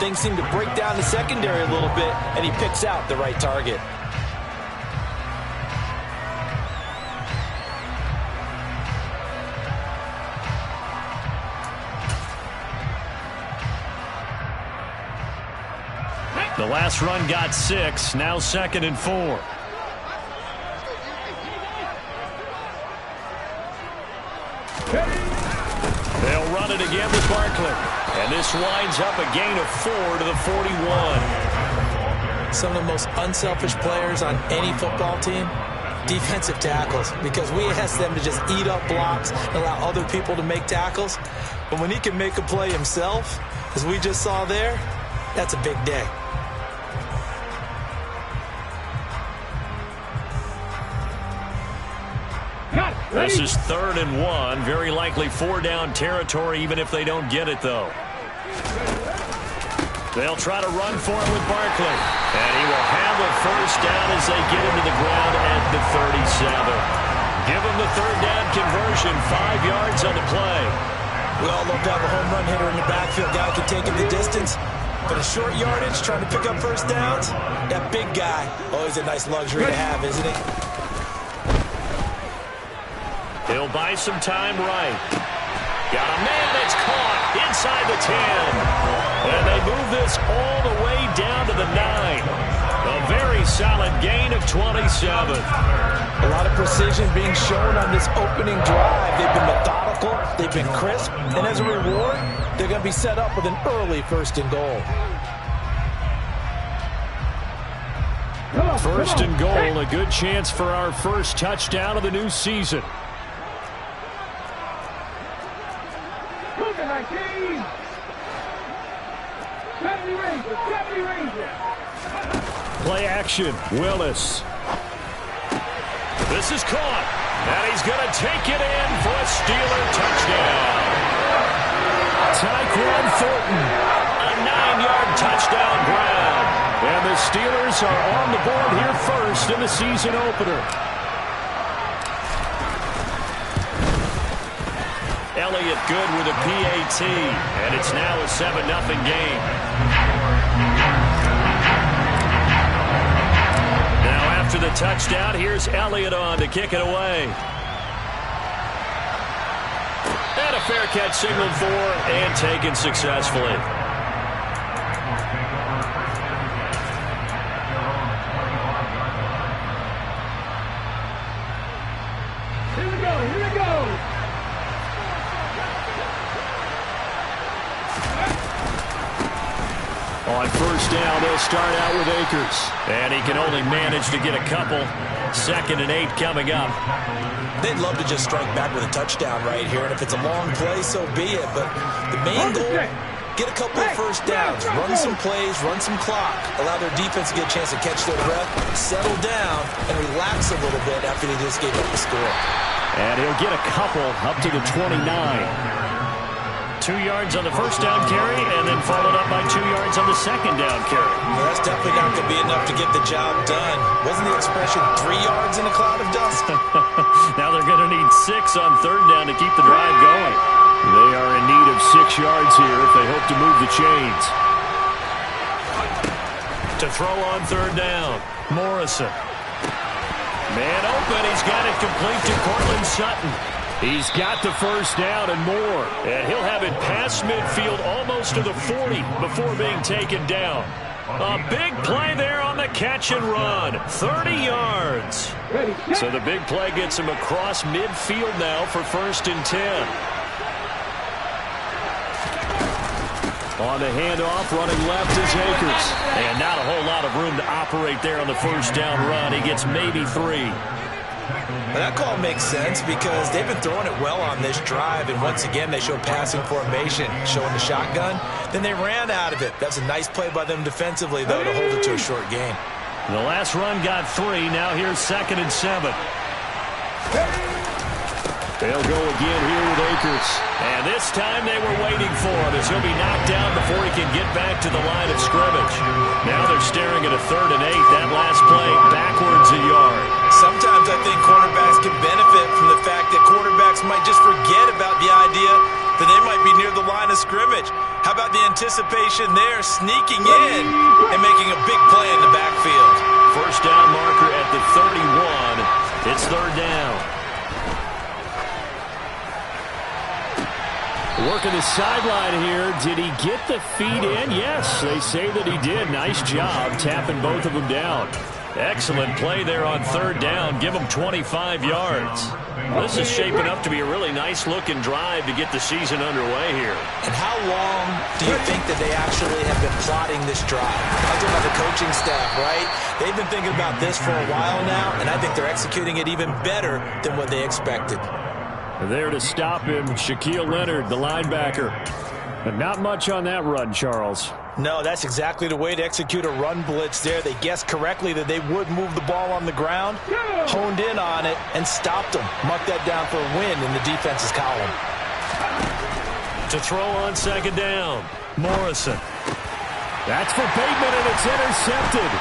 things seem to break down the secondary a little bit, and he picks out the right target. The last run got 6, now 2nd and 4. They'll run it again with Barkley. And this winds up a gain of 4 to the 41. Some of the most unselfish players on any football team, defensive tackles, because we ask them to just eat up blocks and allow other people to make tackles. But when he can make a play himself, as we just saw there, that's a big day. This is 3rd and 1. Very likely 4-down territory, even if they don't get it, though. They'll try to run for it with Barkley. And he will have a first down as they get into the ground at the 37. Give him the 3rd down conversion. 5 yards on the play. We all love to have a home run hitter in the backfield. Guy can take him the distance. But a short yardage, trying to pick up first downs, that big guy, always a nice luxury to have, isn't it? He'll buy some time right. Got a man that's caught inside the 10. And they move this all the way down to the 9. A very solid gain of 27. A lot of precision being shown on this opening drive. They've been methodical, they've been crisp, and as a reward, they're going to be set up with an early 1st and goal. 1st and goal, a good chance for our first touchdown of the new season. Play action, Willis. This is caught, and he's going to take it in for a Steeler touchdown. Tyquan Thornton, a 9-yard touchdown grab. And the Steelers are on the board here first in the season opener. Elliott good with a PAT, and it's now a 7-0 game. Now after the touchdown, here's Elliott on to kick it away. And a fair catch signaled for and taken successfully. On first down, they'll start out with Akers. And he can only manage to get a couple. 2nd and 8 coming up. They'd love to just strike back with a touchdown right here. And if it's a long play, so be it. But the main goal, get a couple of first downs. Run some plays, run some clock. Allow their defense to get a chance to catch their breath, settle down, and relax a little bit after they just gave up the score. And he'll get a couple up to the 29. 2 yards on the first down carry, and then followed up by 2 yards on the second down carry. Well, that's definitely not going to be enough to get the job done. Wasn't the expression 3 yards in a cloud of dust? Now they're going to need 6 on 3rd down to keep the drive going. They are in need of 6 yards here if they hope to move the chains. To throw on 3rd down, Morrison. Man open, he's got it complete to Courtland Sutton. He's got the first down and more. And he'll have it past midfield almost to the 40 before being taken down. A big play there on the catch and run. 30 yards. So the big play gets him across midfield now for 1st and 10. On the handoff, running left is Akers. And not a whole lot of room to operate there on the first down run. He gets maybe 3. That call makes sense because they've been throwing it well on this drive, and once again they show passing formation, showing the shotgun. Then they ran out of it. That's a nice play by them defensively, though, to hold it to a short gain. The last run got 3. Now here's 2nd and 7. They'll go again here with Akers. And this time they were waiting for him as he'll be knocked down before he can get back to the line of scrimmage. Now they're staring at a 3rd and 8. That last play backwards a yard. Sometimes I think cornerbacks can benefit from the fact that quarterbacks might just forget about the idea then they might be near the line of scrimmage. How about the anticipation there, sneaking in and making a big play in the backfield? First down marker at the 31. It's third down. Working the sideline here. Did he get the feet in? Yes, they say that he did. Nice job tapping both of them down. Excellent play there on third down. Give him 25 yards. This is shaping up to be a really nice-looking drive to get the season underway here. And how long do you think that they actually have been plotting this drive? I'm talking about the coaching staff, right? They've been thinking about this for a while now, and I think they're executing it even better than what they expected. There to stop him, Shaquille Leonard, the linebacker. But not much on that run, Charles. No, that's exactly the way to execute a run blitz there. They guessed correctly that they would move the ball on the ground, honed in on it, and stopped them. Marked that down for a win in the defense's column. To throw on second down, Morrison. That's for Bateman, and it's intercepted.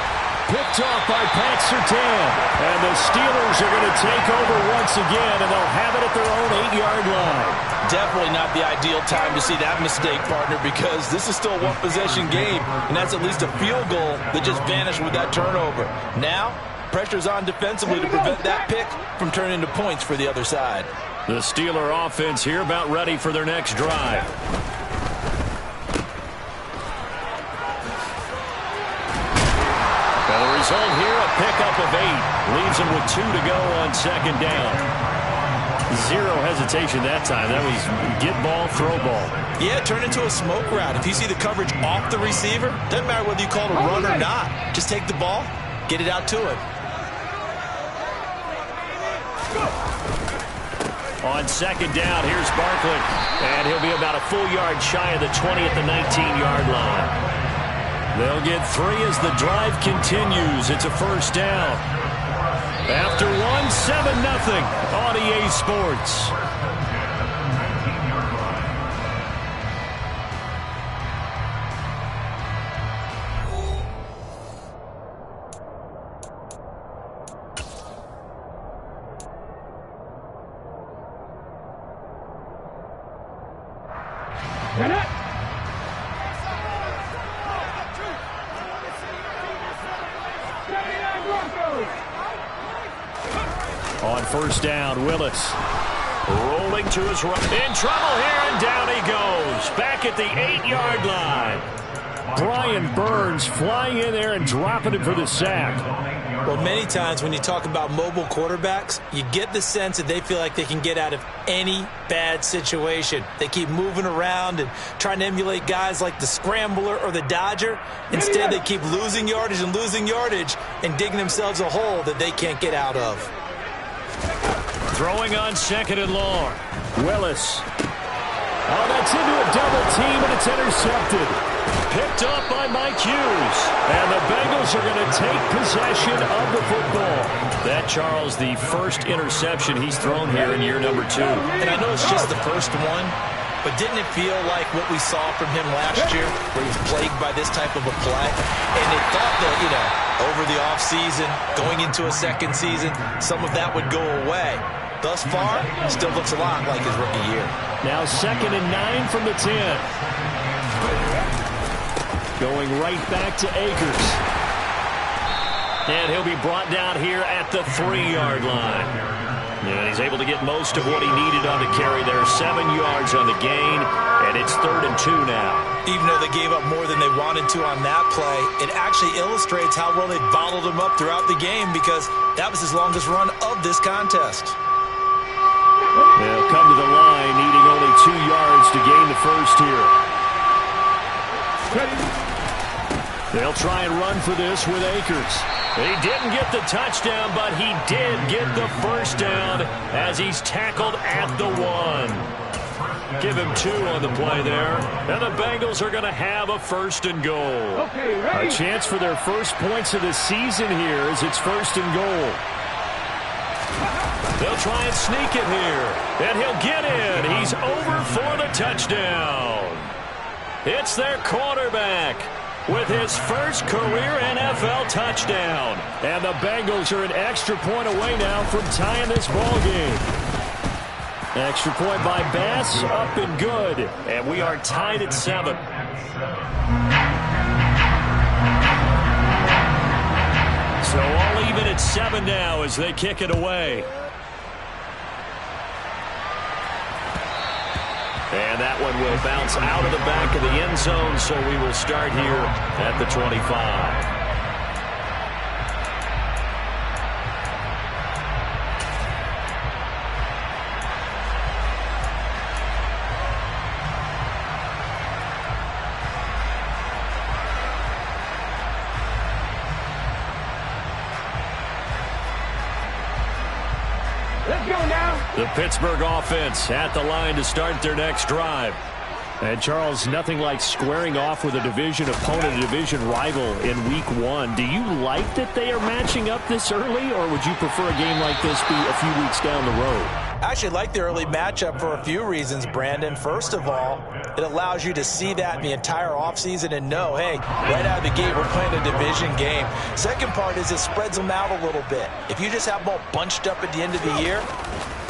Picked off by Pat Surtain. And the Steelers are going to take over once again, and they'll have it at their own 8-yard line. Definitely not the ideal time to see that mistake, partner, because this is still a one-possession game, and that's at least a field goal that just vanished with that turnover. Now, pressure's on defensively to prevent that pick from turning into points for the other side. The Steeler offense here about ready for their next drive. And the result here, a pickup of 8. Leaves them with 2 to go on second down. Zero hesitation that time. That was get ball, throw ball. Yeah, turn into a smoke route. If you see the coverage off the receiver, doesn't matter whether you call it a run or not. Just take the ball, get it out to him. On second down, here's Barkley. And he'll be about a full yard shy of the 20 at the 19-yard line. They'll get 3 as the drive continues. It's a first down. After 1, 7-0 on EA Sports. On first down, Willis rolling to his right. In trouble here, and down he goes. Back at the 8-yard line. Brian Burns flying in there and dropping it for the sack. Well, many times when you talk about mobile quarterbacks, you get the sense that they feel like they can get out of any bad situation. They keep moving around and trying to emulate guys like the Scrambler or the Dodger. Instead, they keep losing yardage and digging themselves a hole that they can't get out of. Throwing on second and long. Willis. Oh, that's into a double team, and it's intercepted. Picked up by Mike Hughes. And the Bengals are going to take possession of the football. That, Charles, the first interception he's thrown here in year number 2. And I know it's just the first one, but didn't it feel like what we saw from him last year, where he was plagued by this type of a play? And they thought that, over the offseason, going into a second season, some of that would go away. Thus far, still looks a lot like his rookie year. Now 2nd and 9 from the 10. Going right back to Akers. And he'll be brought down here at the 3-yard line. And he's able to get most of what he needed on the carry there. 7 yards on the gain, and it's 3rd and 2 now. Even though they gave up more than they wanted to on that play, it actually illustrates how well they bottled him up throughout the game, because that was his longest run of this contest. They'll come to the line, needing only 2 yards to gain the first here. They'll try and run for this with Akers. He didn't get the touchdown, but he did get the first down as he's tackled at the 1. Give him 2 on the play there. And the Bengals are going to have a first and goal. A chance for their first points of the season here as it's 1st and goal. They'll try and sneak it here. And he'll get in. He's over for the touchdown. It's their quarterback with his first career NFL touchdown. And the Bengals are an extra point away now from tying this ball game. Extra point by Bass, up and good. And we are tied at 7. So all even at 7 now as they kick it away. And that one will bounce out of the back of the end zone, so we will start here at the 25. The Pittsburgh offense at the line to start their next drive. And, Charles, nothing like squaring off with a division opponent, a division rival in Week 1. Do you like that they are matching up this early, or would you prefer a game like this be a few weeks down the road? I actually like the early matchup for a few reasons, Brandon. First of all, it allows you to see that in the entire offseason and know, hey, right out of the gate, we're playing a division game. Second part is it spreads them out a little bit. If you just have them all bunched up at the end of the year,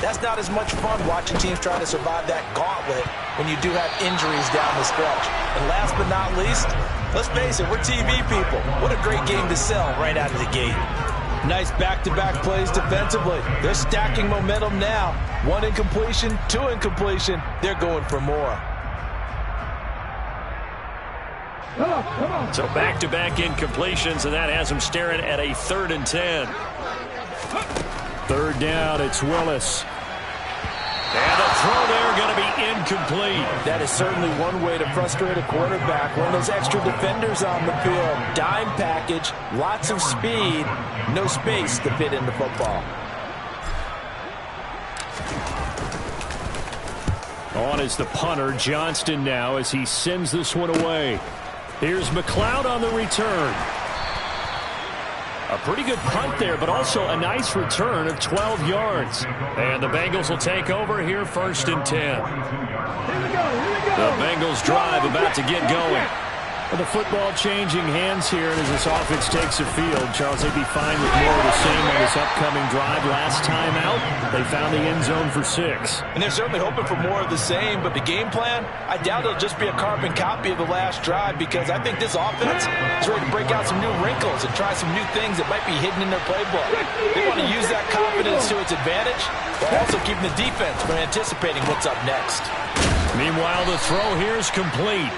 that's not as much fun watching teams trying to survive that gauntlet when you do have injuries down the stretch. And last but not least, let's face it, we're TV people. What a great game to sell right out of the gate. Nice back-to-back plays defensively. They're stacking momentum now. 1 incompletion, 2 incompletion. They're going for more. So back-to-back incompletions, and that has them staring at a 3rd and 10. 3rd down, it's Willis. And the throw there going to be incomplete. That is certainly one way to frustrate a quarterback. One of those extra defenders on the field. Dime package, lots of speed, no space to fit in the football. On is the punter, Johnston now, as he sends this one away. Here's McLeod on the return. A pretty good punt there, but also a nice return of 12 yards. And the Bengals will take over here, 1st and 10. The Bengals drive about to get going. Well, the football changing hands here, and as this offense takes the field, Charles, they'd be fine with more of the same on this upcoming drive. Last time out, they found the end zone for 6. And they're certainly hoping for more of the same, but the game plan, I doubt it'll just be a carbon copy of the last drive, because I think this offense is ready to break out some new wrinkles and try some new things that might be hidden in their playbook. They want to use that confidence to its advantage, while also keeping the defense from anticipating what's up next. Meanwhile, the throw here is complete.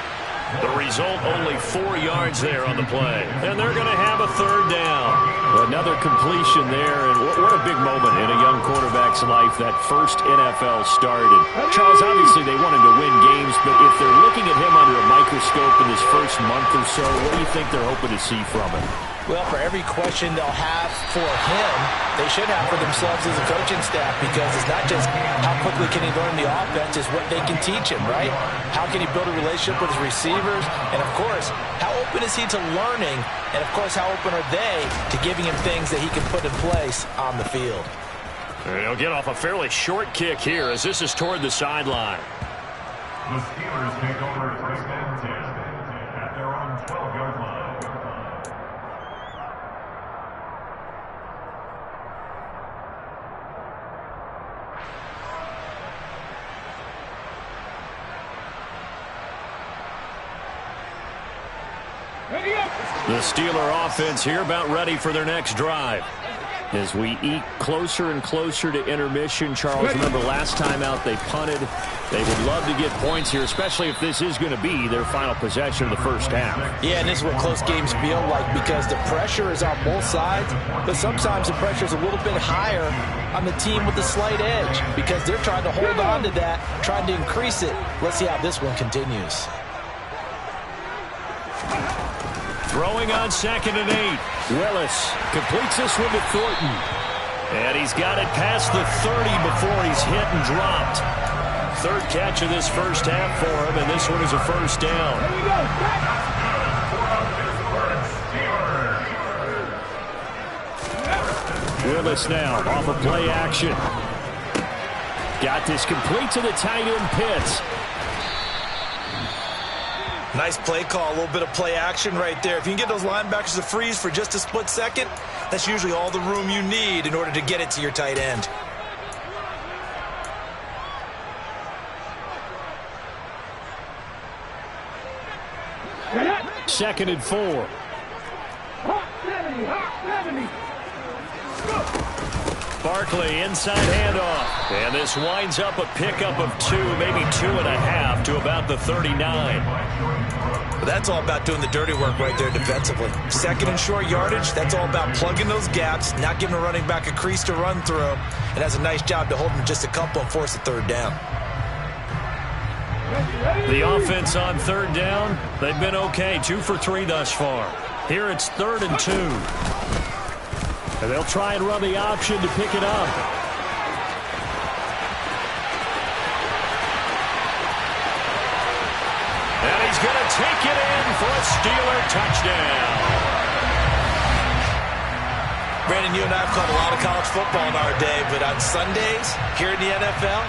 The result, only 4 yards there on the play. And they're going to have a 3rd down. Another completion there, and what a big moment in a young quarterback's life, that first NFL start. And Charles, obviously they wanted to win games, but if they're looking at him under a microscope in this first month or so, what do you think they're hoping to see from him? Well, for every question they'll have for him, they should have for themselves as a coaching staff, because it's not just how quickly can he learn the offense, it's what they can teach him, right? How can he build a relationship with his receivers? And, of course, how open is he to learning? And, of course, how open are they to giving him things that he can put in place on the field? And he'll get off a fairly short kick here as this is toward the sideline. The Steelers take over 1st and 10 at their own 12-yard line. The Steeler offense here about ready for their next drive. As we eke closer and closer to intermission, Charles, remember last time out they punted. They would love to get points here, especially if this is going to be their final possession of the first half. Yeah, and this is what close games feel like, because the pressure is on both sides, but sometimes the pressure is a little bit higher on the team with the slight edge, because they're trying to hold on to that, trying to increase it. Let's see how this one continues. Throwing on 2nd and 8. Willis completes this one to Thornton. And he's got it past the 30 before he's hit and dropped. 3rd catch of this first half for him, and this one is a 1st down. Willis now off of play action. Got this complete to the tight end Pitts. Nice play call, a little bit of play action right there. If you can get those linebackers to freeze for just a split second, that's usually all the room you need in order to get it to your tight end. 2nd and 4. Barkley inside handoff. And this winds up a pickup of 2, maybe 2.5 to about the 39. Well, that's all about doing the dirty work right there defensively. 2nd and short yardage, that's all about plugging those gaps, not giving a running back a crease to run through, and has a nice job to hold him just a couple and force a 3rd down. The offense on 3rd down, they've been okay, 2 for 3 thus far. Here it's 3rd and 2. And they'll try and run the option to pick it up. And he's going to take it in for a Steeler touchdown. Brandon, you and I have caught a lot of college football in our day, but on Sundays here in the NFL,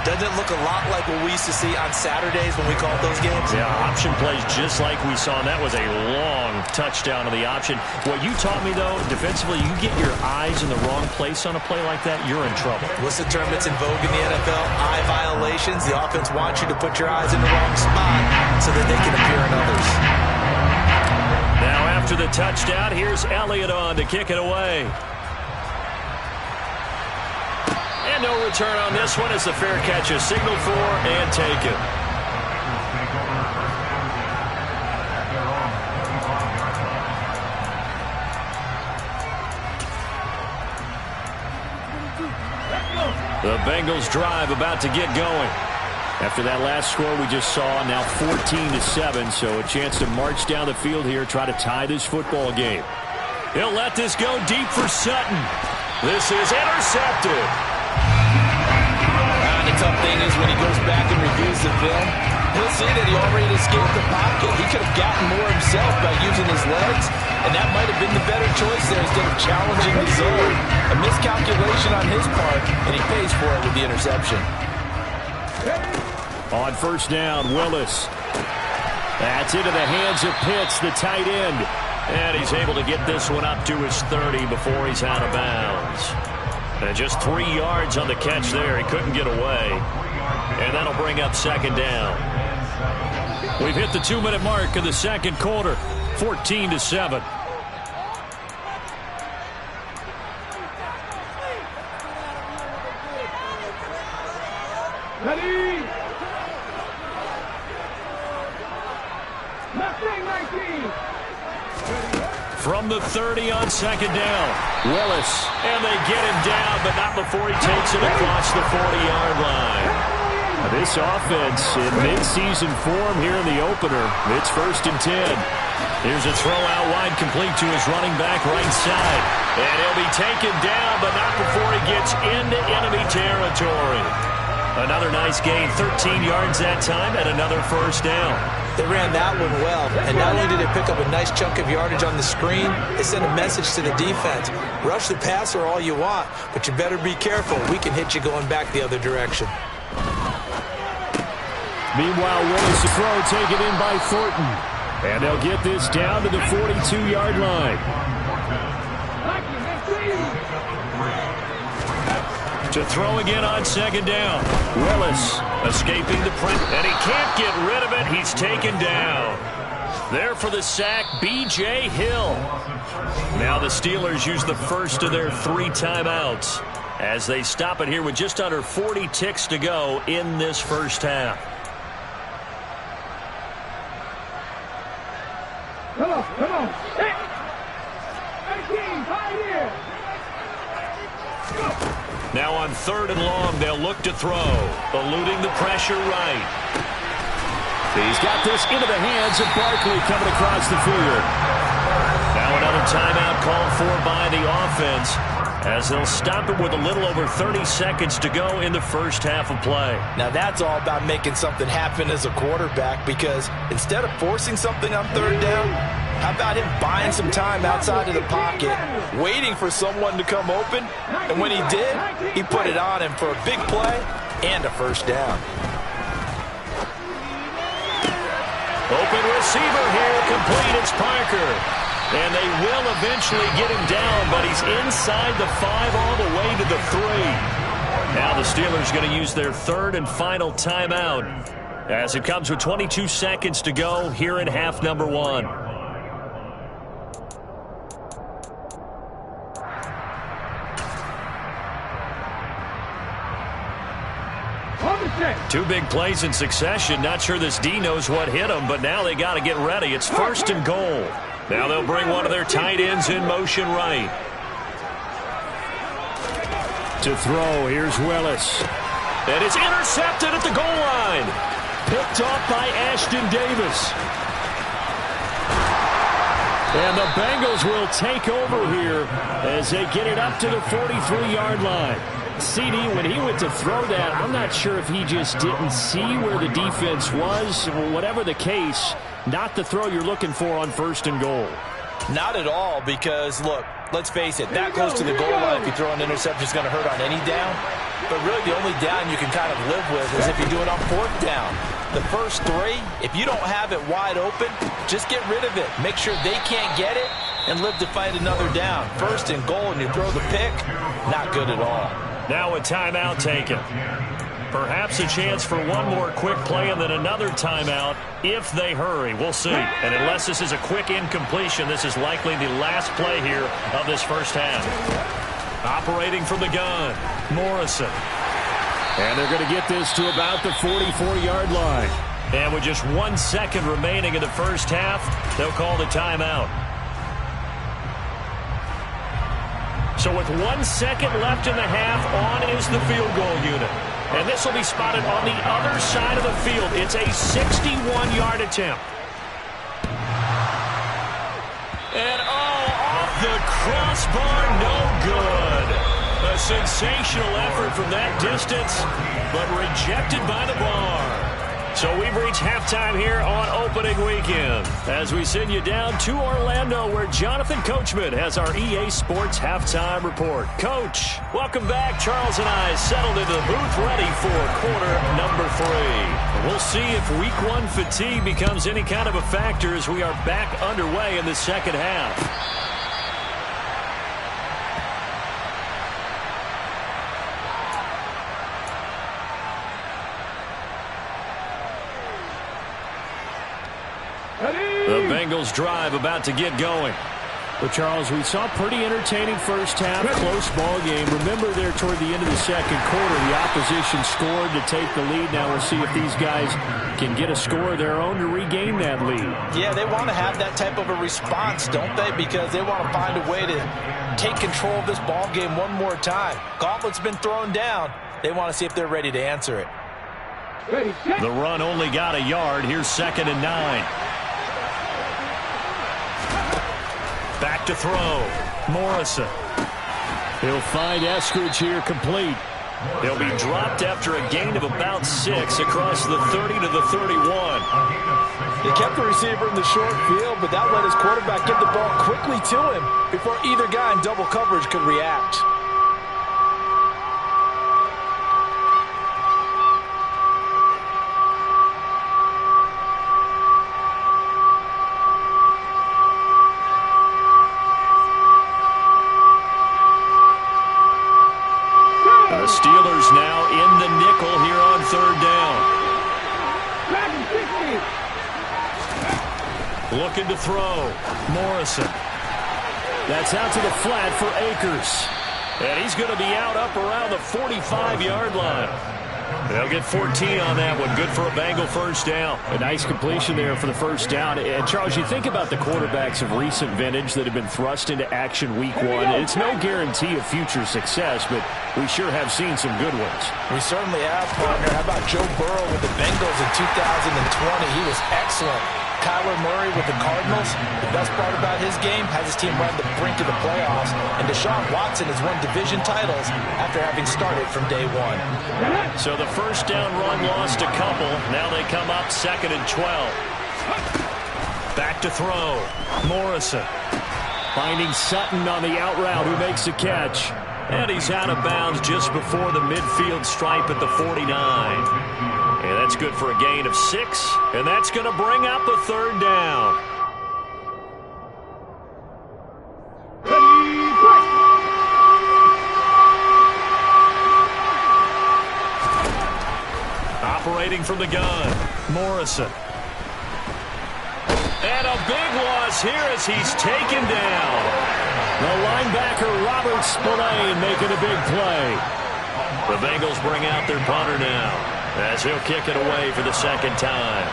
doesn't it look a lot like what we used to see on Saturdays when we called those games? Yeah, option plays just like we saw, and that was a long touchdown of the option. What you taught me, though, defensively, you get your eyes in the wrong place on a play like that, you're in trouble. What's the term that's in vogue in the NFL? Eye violations. The offense wants you to put your eyes in the wrong spot so that they can appear in others. Now after the touchdown, here's Elliott on to kick it away. And no return on this one as the fair catch is signaled for and taken. The Bengals drive about to get going. After that last score we just saw, now 14-7, so a chance to march down the field here, try to tie this football game. He'll let this go deep for Sutton. This is intercepted. The tough thing is when he goes back and reviews the film, he'll see that he already escaped the pocket. He could have gotten more himself by using his legs, and that might have been the better choice there instead of challenging the zone. A miscalculation on his part, and he pays for it with the interception. On 1st down, Willis. That's into the hands of Pitts, the tight end. And he's able to get this one up to his 30 before he's out of bounds. And just 3 yards on the catch there. He couldn't get away. And that'll bring up 2nd down. We've hit the 2-minute mark of the 2nd quarter. 14-7. Ready? Mustang 19. From the 30 on 2nd down. Willis. And they get him down, but not before he takes it across the 40-yard line. This offense in mid-season form here in the opener. It's 1st and 10. Here's a throw out wide complete to his running back right side. And he'll be taken down, but not before he gets into enemy territory. Another nice gain, 13 yards that time, and another 1st down. They ran that one well, and not only did they pick up a nice chunk of yardage on the screen, they sent a message to the defense. Rush the passer all you want, but you better be careful. We can hit you going back the other direction. Meanwhile, Willis to throw, taken in by Thornton. And they'll get this down to the 42-yard line. To throw again on 2nd down. Willis escaping the pressure, and he can't get rid of it. He's taken down. There for the sack, B.J. Hill. Now the Steelers use the first of their 3 timeouts as they stop it here with just under 40 ticks to go in this 1st half. Come on. 18, right here. Now on 3rd and long, they'll look to throw. Eluding the pressure right. He's got this into the hands of Barkley coming across the field. Now another timeout called for by the offense as they'll stop it with a little over 30 seconds to go in the 1st half of play. Now that's all about making something happen as a quarterback, because instead of forcing something on 3rd down, how about him buying some time outside of the pocket, waiting for someone to come open, and when he did, he put it on him for a big play and a 1st down. Open receiver here, complete, it's Parker. And they will eventually get him down, but he's inside the 5 all the way to the 3. Now the Steelers going to use their 3rd and final timeout as it comes with 22 seconds to go here in half number 1. Two big plays in succession. Not sure this D knows what hit him, but now they got to get ready. It's 1st and goal. Now they'll bring one of their tight ends in motion right. To throw, here's Willis. And it's intercepted at the goal line. Picked off by Ashton Davis. And the Bengals will take over here as they get it up to the 43-yard line. CD, when he went to throw that, I'm not sure if he just didn't see where the defense was. Whatever the case, not the throw you're looking for on 1st and goal. Not at all, because, look, let's face it, that close to the goal line, if you throw an interception, is going to hurt on any down. But really, the only down you can kind of live with is if you do it on 4th down. The first 3, if you don't have it wide open, just get rid of it. Make sure they can't get it and live to fight another down. 1st and goal, and you throw the pick, not good at all. Now a timeout taken. Perhaps a chance for one more quick play and then another timeout if they hurry. We'll see. And unless this is a quick incompletion, this is likely the last play here of this first half. Operating from the gun, Morrison. And they're going to get this to about the 44-yard line. And with just 1 second remaining in the first half, they'll call the timeout. So with 1 second left in the half, on is the field goal unit. And this will be spotted on the other side of the field. It's a 61-yard attempt. And off the crossbar, no good. A sensational effort from that distance, but rejected by the bar. So we've reached halftime here on opening weekend as we send you down to Orlando where Jonathan Coachman has our EA Sports Halftime Report. Coach, welcome back. Charles and I settled into the booth ready for quarter number 3. We'll see if week 1 fatigue becomes any kind of a factor as we are back underway in the second half. The Bengals drive about to get going. Well, Charles, we saw pretty entertaining first half, close ball game. Remember there toward the end of the second quarter, the opposition scored to take the lead. Now we'll see if these guys can get a score of their own to regain that lead. Yeah, they want to have that type of a response, don't they? Because they want to find a way to take control of this ball game one more time. Gauntlet's been thrown down. They want to see if they're ready to answer it. The run only got a yard. Here's 2nd and 9. Back to throw. Morrison. He'll find Eskridge here complete. He'll be dropped after a gain of about 6 across the 30 to the 31. They kept the receiver in the short field, but that let his quarterback get the ball quickly to him before either guy in double coverage could react. Steelers now in the nickel here on 3rd down. Looking to throw. Morrison. That's out to the flat for Akers. And he's going to be out up around the 45-yard line. They'll get 14 on that one. Good for a Bengal first down. A nice completion there for the first down. And, Charles, you think about the quarterbacks of recent vintage that have been thrust into action week 1. It's no guarantee of future success, but we sure have seen some good ones. We certainly have, partner. How about Joe Burrow with the Bengals in 2020? He was excellent. Kyler Murray with the Cardinals. The best part about his game has his team right on the brink of the playoffs. And Deshaun Watson has won division titles after having started from day 1. So the first down run lost a couple. Now they come up 2nd and 12. Back to throw. Morrison. Finding Sutton on the out route who makes the catch. And he's out of bounds just before the midfield stripe at the 49. And that's good for a gain of 6. And that's going to bring up a 3rd down. Operating from the gun, Morrison. And a big loss here as he's taken down. The linebacker, Robert Spillane, making a big play. The Bengals bring out their punter now as he'll kick it away for the second time.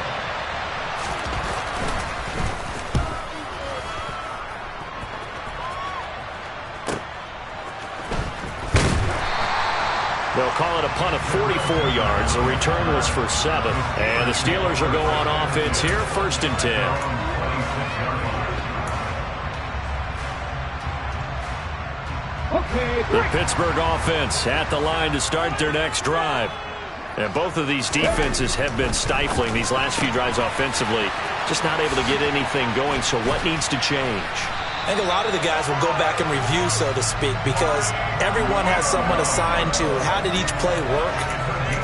They'll call it a punt of 44 yards. The return was for 7. And the Steelers will go on offense here, 1st and 10. The Pittsburgh offense at the line to start their next drive. And both of these defenses have been stifling these last few drives offensively. Just not able to get anything going. So what needs to change? I think a lot of the guys will go back and review, so to speak, because everyone has someone assigned to how did each play work.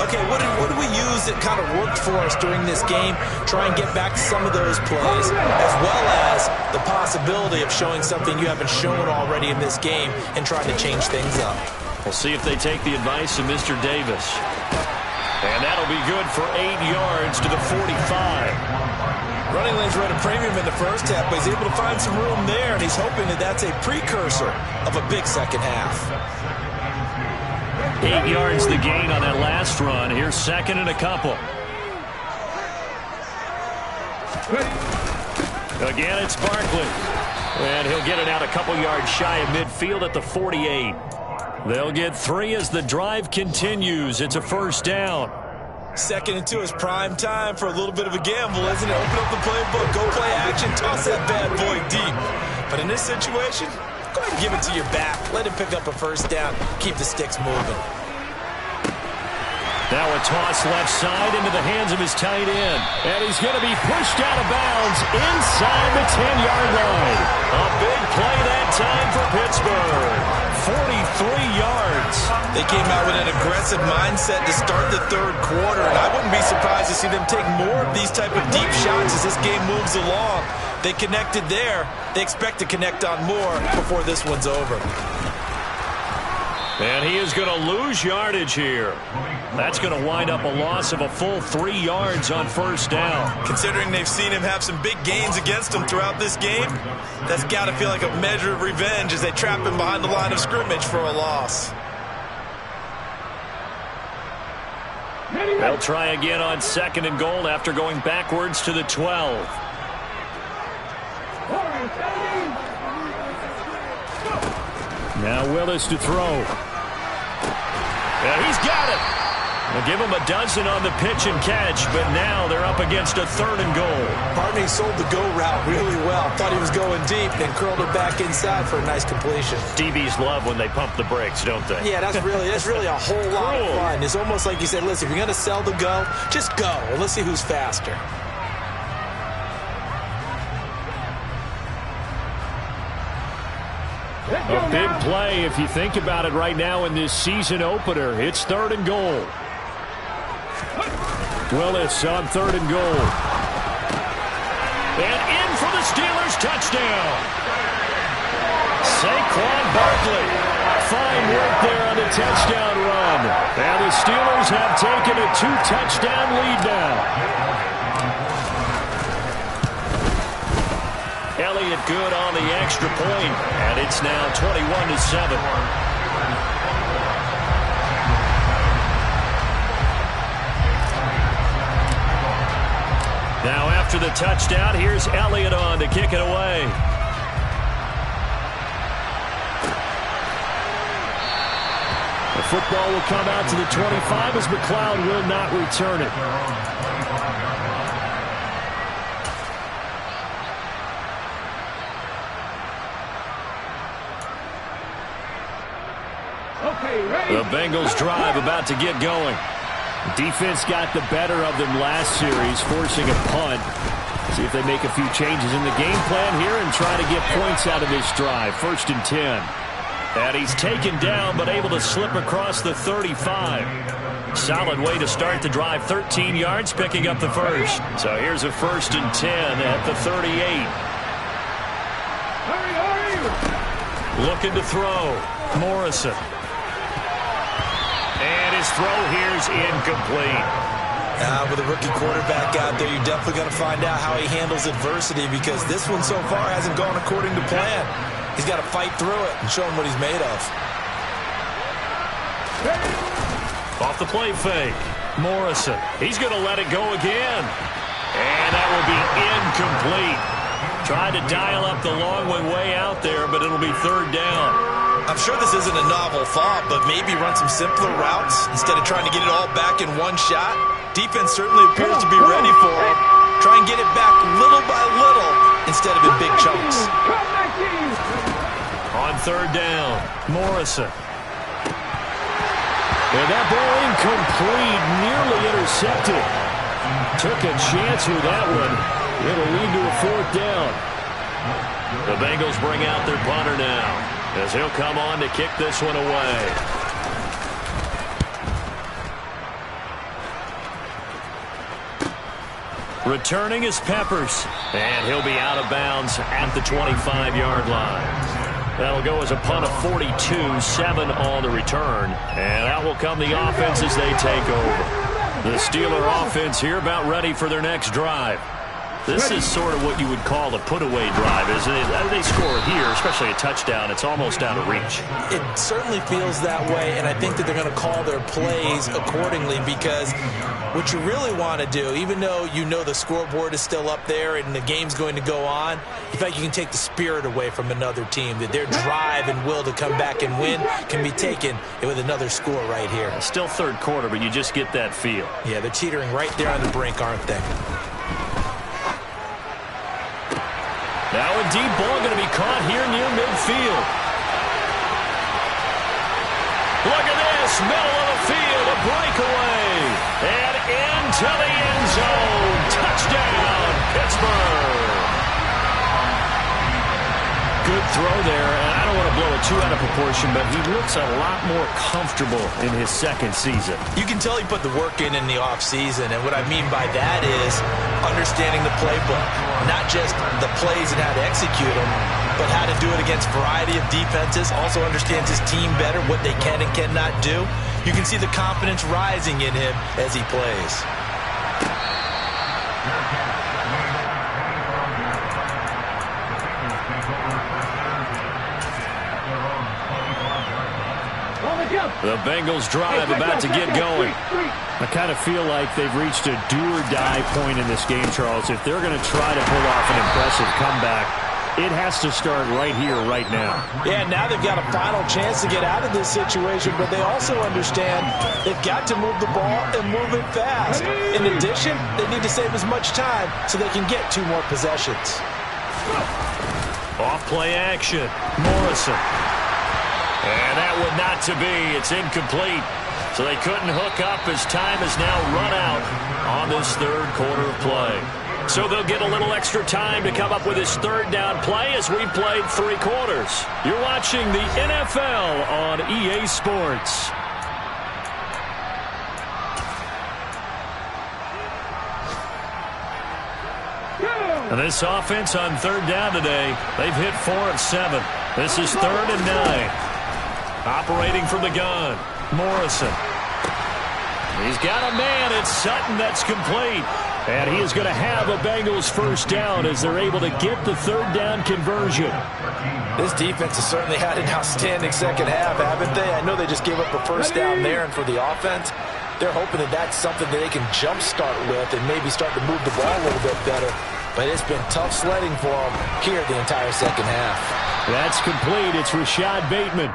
Okay, what did we use that kind of worked for us during this game? Try and get back to some of those plays, as well as the possibility of showing something you haven't shown already in this game and trying to change things up. We'll see if they take the advice of Mr. Davis. And that'll be good for 8 yards to the 45. Running lanes were at a premium in the first half, but he's able to find some room there, and he's hoping that that's a precursor of a big second half. 8 yards the gain on that last run. Here's 2nd and a couple. Again, it's Barkley. And he'll get it out a couple yards shy of midfield at the 48. They'll get 3 as the drive continues. It's a 1st down. 2nd and 2 is prime time for a little bit of a gamble, isn't it? Open up the playbook, go play action, toss that bad boy deep. But in this situation, go ahead and give it to your back. Let him pick up a 1st down. Keep the sticks moving. Now a toss left side into the hands of his tight end. And he's going to be pushed out of bounds inside the 10-yard line. A big play that time for Pittsburgh. 43 yards. They came out with an aggressive mindset to start the 3rd quarter, and I wouldn't be surprised to see them take more of these type of deep shots as this game moves along. They connected there. They expect to connect on more before this one's over. And he is going to lose yardage here. That's going to wind up a loss of a full 3 yards on 1st down. Considering they've seen him have some big gains against them throughout this game, that's got to feel like a measure of revenge as they trap him behind the line of scrimmage for a loss. They'll try again on 2nd and goal after going backwards to the 12. Now Willis to throw. And he's got it. They'll give him a dozen on the pitch and catch, but now they're up against a 3rd and goal. Partney sold the go route really well. Thought he was going deep, then curled it back inside for a nice completion. DBs love when they pump the brakes, don't they? Yeah, that's really a whole lot of fun. It's almost like you said, listen, if you're going to sell the go, just go, and let's see who's faster. A big play if you think about it right now in this season opener. It's 3rd and goal. Willis on 3rd and goal. And in for the Steelers touchdown. Saquon Barkley. Fine work there on the touchdown run. And the Steelers have taken a 2-touchdown lead now. Elliott good on the extra point, and it's now 21-7. Now after the touchdown, here's Elliott on to kick it away. The football will come out to the 25 as McLeod will not return it. The Bengals drive about to get going. Defense got the better of them last series, forcing a punt. See if they make a few changes in the game plan here and try to get points out of this drive. 1st and 10. And he's taken down but able to slip across the 35. Solid way to start the drive. 13 yards, picking up the 1st. So here's a 1st and 10 at the 38. Looking to throw. Morrison. And his throw here's incomplete. With a rookie quarterback out there, you're definitely going to find out how he handles adversity, because this one so far hasn't gone according to plan. He's got to fight through it and show him what he's made of. Off the play fake. Morrison. He's going to let it go again. And that will be incomplete. Tried to dial up the long way out there, but it'll be third down. I'm sure this isn't a novel thought, but maybe run some simpler routes instead of trying to get it all back in one shot. Defense certainly appears to be ready for him. Try and get it back little by little instead of in big chunks. On third down, Morrison. And that ball incomplete, nearly intercepted. Took a chance with that one. It'll lead to a fourth down. The Bengals bring out their punter now, as he'll come on to kick this one away. Returning is Peppers, and he'll be out of bounds at the 25-yard line. That'll go as a punt of 42, 7 on the return, and out will come the offense as they take over. The Steeler offense here about ready for their next drive. This is sort of what you would call a put-away drive, isn't it? They score here, especially a touchdown. It's almost out of reach. It certainly feels that way, and I think that they're going to call their plays accordingly, because what you really want to do, even though you know the scoreboard is still up there and the game's going to go on, in fact, you can take the spirit away from another team, that their drive and will to come back and win can be taken with another score right here. Still third quarter, but you just get that feel. Yeah, they're teetering right there on the brink, aren't they? Now a deep ball going to be caught here near midfield. Look at this, middle of the field, a breakaway. And into the end zone. Touchdown, Pittsburgh. Good throw there, and I don't want to blow it too out of proportion, but he looks a lot more comfortable in his second season. You can tell he put the work in the offseason, and what I mean by that is understanding the playbook. Not just the plays and how to execute them, but how to do it against a variety of defenses. Also understands his team better, what they can and cannot do. You can see the confidence rising in him as he plays. The Bengals drive about to get going. I kind of feel like they've reached a do-or-die point in this game, Charles. If they're going to try to pull off an impressive comeback, it has to start right here, right now. Yeah, now they've got a final chance to get out of this situation, but they also understand they've got to move the ball and move it fast. In addition, they need to save as much time so they can get 2 more possessions. Off play action, Morrison. And that one not to be. It's incomplete. So they couldn't hook up as time has now run out on this third quarter of play. So they'll get a little extra time to come up with this third down play as we've played 3 quarters. You're watching the NFL on EA Sports. And this offense on third down today, they've hit 4 of 7. This is 3rd and 9. Operating from the gun, Morrison. He's got a man. It's Sutton that's complete. And he is going to have a Bengals first down as they're able to get the third down conversion. This defense has certainly had an outstanding second half, haven't they? I know they just gave up a first down there, and for the offense, they're hoping that that's something that they can jumpstart with and maybe start to move the ball a little bit better. But it's been tough sledding for them here the entire second half. That's complete. It's Rashad Bateman.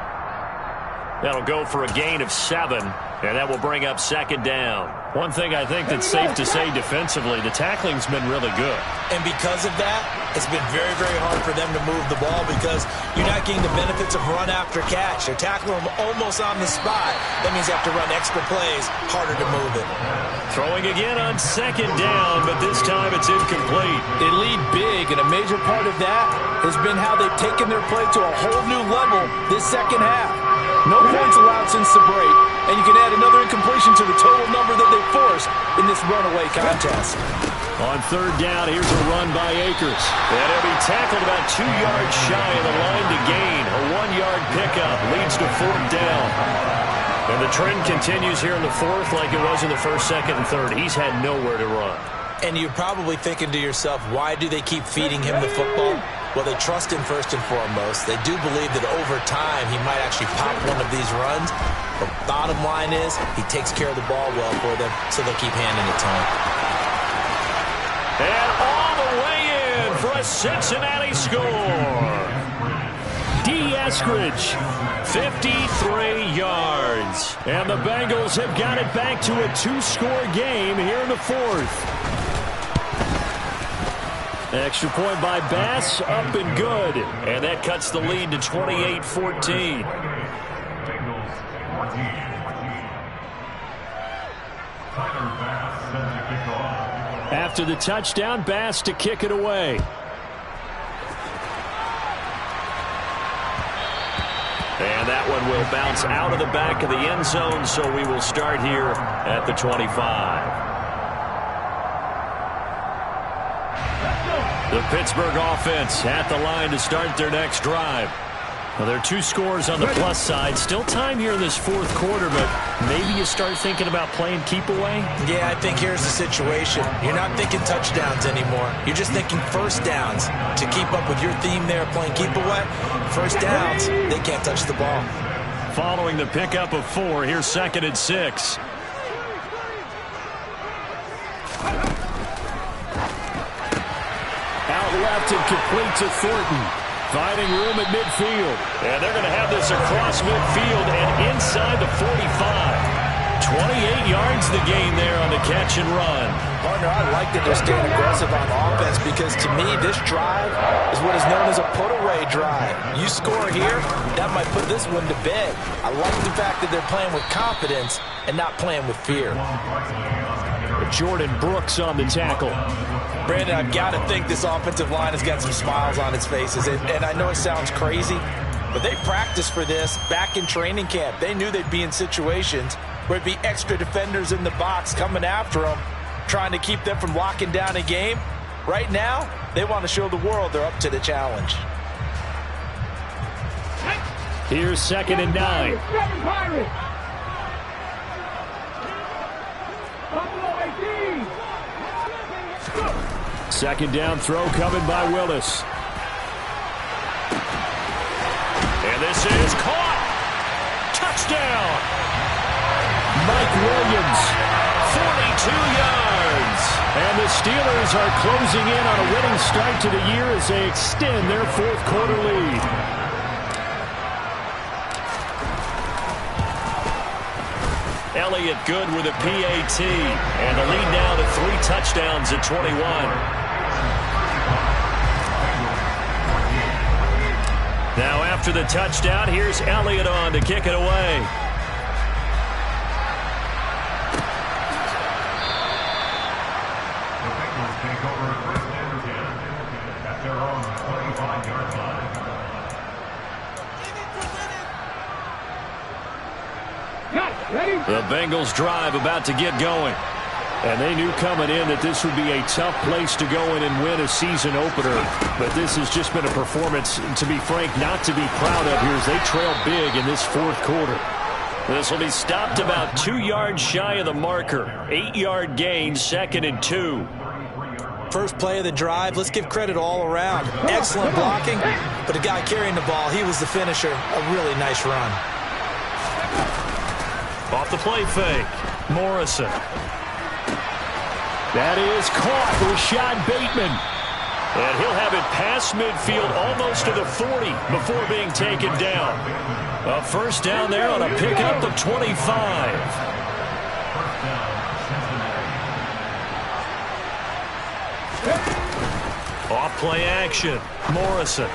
That'll go for a gain of 7, and that will bring up second down. One thing I think that's safe to say defensively, the tackling's been really good. And because of that, it's been very, very hard for them to move the ball because you're not getting the benefits of run after catch. They're tackling them almost on the spot. That means you have to run extra plays, harder to move it. Throwing again on second down, but this time it's incomplete. They lead big, and a major part of that has been how they've taken their play to a whole new level this second half. No points allowed since the break, and you can add another incompletion to the total number that they forced in this runaway contest. On third down, here's a run by Akers. And he'll be tackled about 2 yards shy of the line to gain. A 1-yard pickup leads to 4th down. And the trend continues here in the fourth like it was in the first, second, and third. He's had nowhere to run. And you're probably thinking to yourself, why do they keep feeding him the football? Well, they trust him first and foremost. They do believe that over time he might actually pop one of these runs. The bottom line is he takes care of the ball well for them, so they'll keep handing it to him. And all the way in for a Cincinnati score. D. Eskridge, 53 yards. And the Bengals have got it back to a two-score game here in the fourth. Extra point by Bass, up and good. And that cuts the lead to 28-14. After the touchdown, Bass to kick it away. And that one will bounce out of the back of the end zone, so we will start here at the 25. The Pittsburgh offense at the line to start their next drive. Well, there are two scores on the plus side. Still time here in this fourth quarter, but maybe you start thinking about playing keep away? Yeah, I think here's the situation. You're not thinking touchdowns anymore. You're just thinking first downs. To keep up with your theme there, playing keep away, first downs, they can't touch the ball. Following the pickup of 4, here's 2nd and 6. Out left and complete to Thornton. Finding room at midfield. And they're going to have this across midfield and inside the 45. 28 yards the gain there on the catch and run. Partner, I like that they're staying aggressive on offense because to me this drive is what is known as a put-away drive. You score here, that might put this one to bed. I like the fact that they're playing with confidence and not playing with fear. Jordan Brooks on the tackle. Brandon, I've got to think this offensive line has got some smiles on its faces. And I know it sounds crazy, but they practiced for this back in training camp. They knew they'd be in situations where it'd be extra defenders in the box coming after them, trying to keep them from locking down a game. Right now, they want to show the world they're up to the challenge. Here's 2nd and 9. Second down throw coming by Willis. And this is caught. Touchdown. Mike Williams, 42 yards. And the Steelers are closing in on a winning start to the year as they extend their fourth quarter lead. Elliott good with a PAT. And the lead now to 3 touchdowns at 21. Now after the touchdown, here's Elliott on to kick it away. The Bengals take over 1st and 10 at their own 25-yard line. The Bengals drive about to get going. And they knew coming in that this would be a tough place to go in and win a season opener. But this has just been a performance, to be frank, not to be proud of here as they trail big in this fourth quarter. This will be stopped about 2 yards shy of the marker. 8-yard gain, 2nd and 2. First play of the drive, let's give credit all around. Excellent blocking, but the guy carrying the ball, he was the finisher. A really nice run. Off the play fake, Morrison. That is caught, Rashad Bateman. And he'll have it past midfield almost to the 40 before being taken down. A first down there on a pickup of 25. Off play action, Morrison.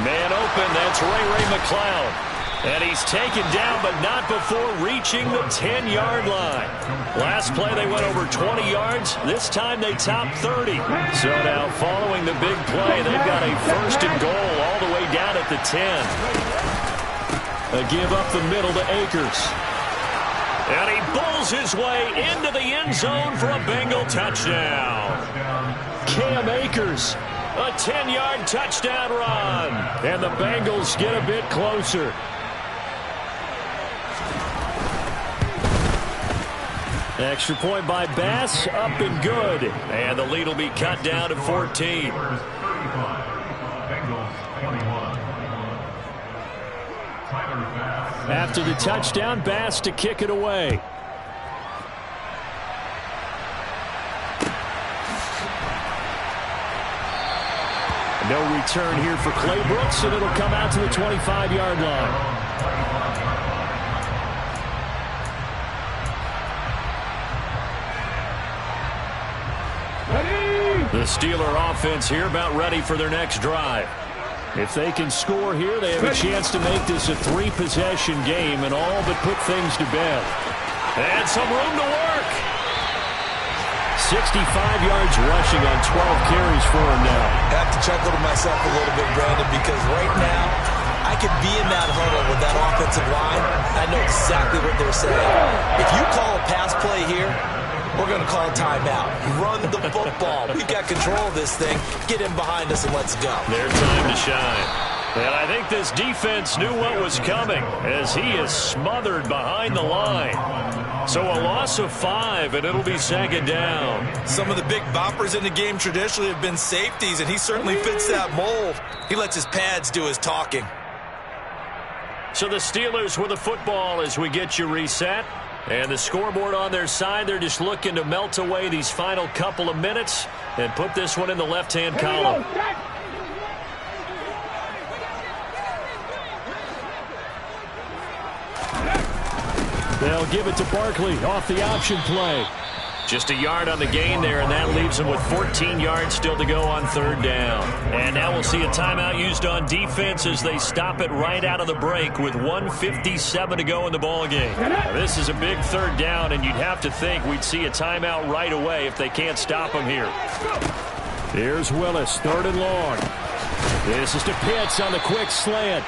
Man open, that's Ray McCloud. And he's taken down, but not before reaching the 10-yard line. Last play, they went over 20 yards. This time, they topped 30. So now, following the big play, they've got a 1st and goal all the way down at the 10. A give up the middle to Akers. And he bulls his way into the end zone for a Bengal touchdown. Cam Akers, a 10-yard touchdown run. And the Bengals get a bit closer. Extra point by Bass, up and good. And the lead will be cut down to 14. After the touchdown, Bass to kick it away. No return here for Clay Brooks, and it'll come out to the 25-yard line. The Steeler offense here about ready for their next drive. If they can score here, they have a chance to make this a 3-possession game and all but put things to bed. And some room to work. 65 yards rushing on 12 carries for him now. I have to chuckle to myself a little bit, Brandon, because right now I could be in that huddle with that offensive line. I know exactly what they're saying. If you call a pass play here, we're going to call a timeout. Run the football. We've got control of this thing. Get in behind us and let's go. Their time to shine. And I think this defense knew what was coming as he is smothered behind the line. So a loss of 5, and it'll be second down. Some of the big boppers in the game traditionally have been safeties, and he certainly fits that mold. He lets his pads do his talking. So the Steelers with the football as we get you reset. And the scoreboard on their side, they're just looking to melt away these final couple of minutes and put this one in the left-hand column. They'll give it to Barkley off the option play. Just a yard on the gain there, and that leaves them with 14 yards still to go on third down. And now we'll see a timeout used on defense as they stop it right out of the break with 1:57 to go in the ballgame. Now, this is a big third down, and you'd have to think we'd see a timeout right away if they can't stop them here. Here's Willis, 3rd and long. This is to Pitts on the quick slant.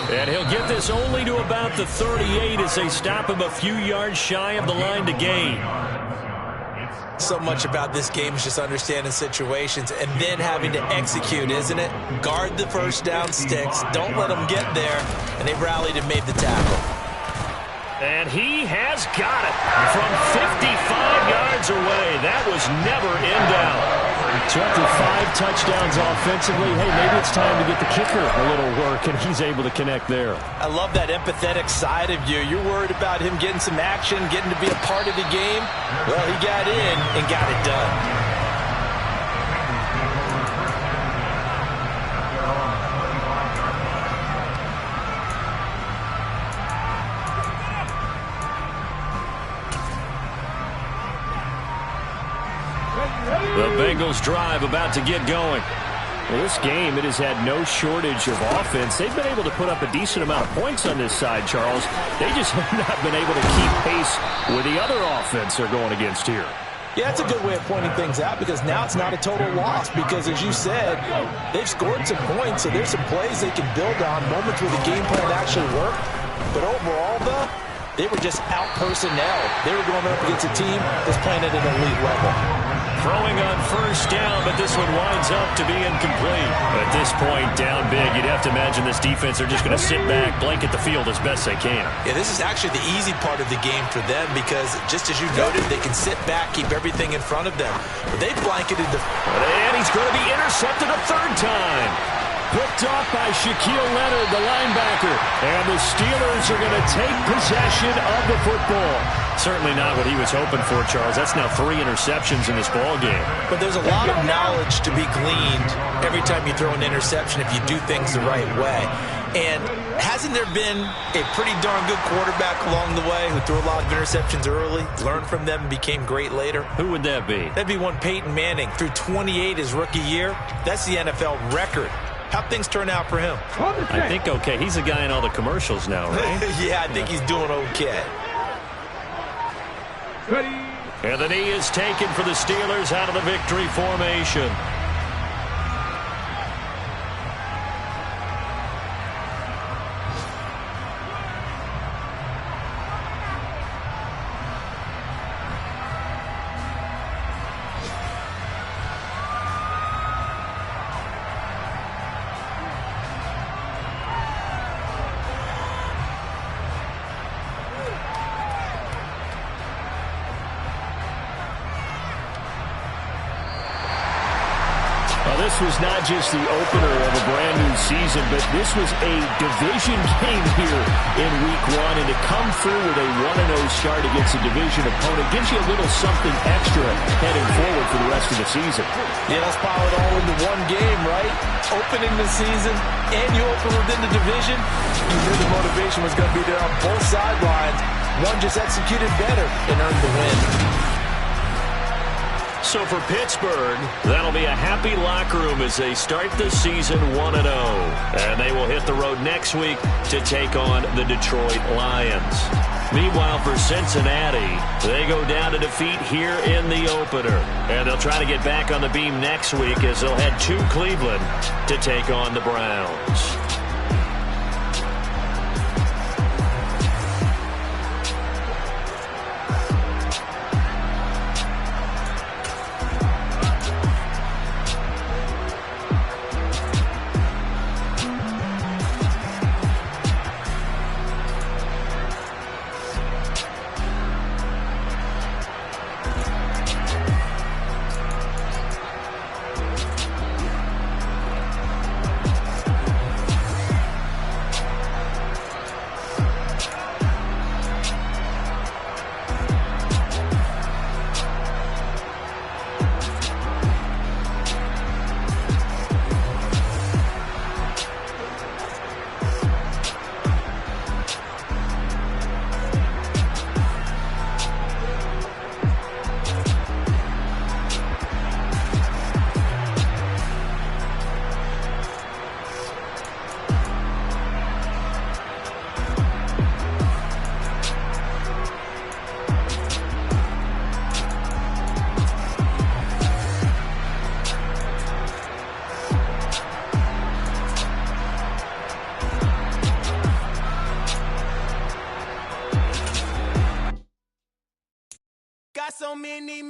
And he'll get this only to about the 38 as they stop him a few yards shy of the line to gain. So much about this game is just understanding situations and then having to execute, isn't it? Guard the first down sticks. Don't let them get there. And they rallied and made the tackle. And he has got it from 55 yards away. That was never in doubt. So after 5 touchdowns offensively, hey, maybe it's time to get the kicker a little work, and he's able to connect there. I love that empathetic side of you. You're worried about him getting some action, getting to be a part of the game. Well, he got in and got it done. The Bengals drive about to get going. Well, this game, it has had no shortage of offense. They've been able to put up a decent amount of points on this side, Charles. They just have not been able to keep pace with the other offense they're going against here. Yeah, it's a good way of pointing things out because now it's not a total loss because, as you said, they've scored some points, so there's some plays they can build on, moments where the game plan actually worked. But overall, though, they were just out personnel. They were going up against a team that's playing at an elite level. Throwing on first down, but this one winds up to be incomplete. At this point, down big, you'd have to imagine this defense are just going to sit back, blanket the field as best they can. Yeah, this is actually the easy part of the game for them because, just as you noted, they can sit back, keep everything in front of them. But they blanketed the... And he's going to be intercepted a 3rd time. Picked off by Shaquille Leonard, the linebacker. And the Steelers are going to take possession of the football. Certainly not what he was hoping for, Charles. That's now 3 interceptions in this ball game. But there's a lot of knowledge to be gleaned every time you throw an interception if you do things the right way. And hasn't there been a pretty darn good quarterback along the way who threw a lot of interceptions early, learned from them, and became great later? Who would that be? That'd be one Peyton Manning. Threw 28 his rookie year. That's the NFL record. How'd things turn out for him? I think okay. He's a guy in all the commercials now, right? Yeah, I think he's doing okay. And the knee is taken for the Steelers out of the victory formation. this was not just the opener of a brand-new season, but this was a division game here in Week 1, and to come through with a 1-0 start against a division opponent gives you a little something extra heading forward for the rest of the season. Yeah, let's pile it all into one game, right? Opening the season, and you open within the division. You knew the motivation was going to be there on both sidelines. One just executed better and earned the win. So for Pittsburgh, that'll be a happy locker room as they start the season 1-0. And they will hit the road next week to take on the Detroit Lions. Meanwhile, for Cincinnati, they go down to defeat here in the opener. And they'll try to get back on the beam next week as they'll head to Cleveland to take on the Browns. Got so many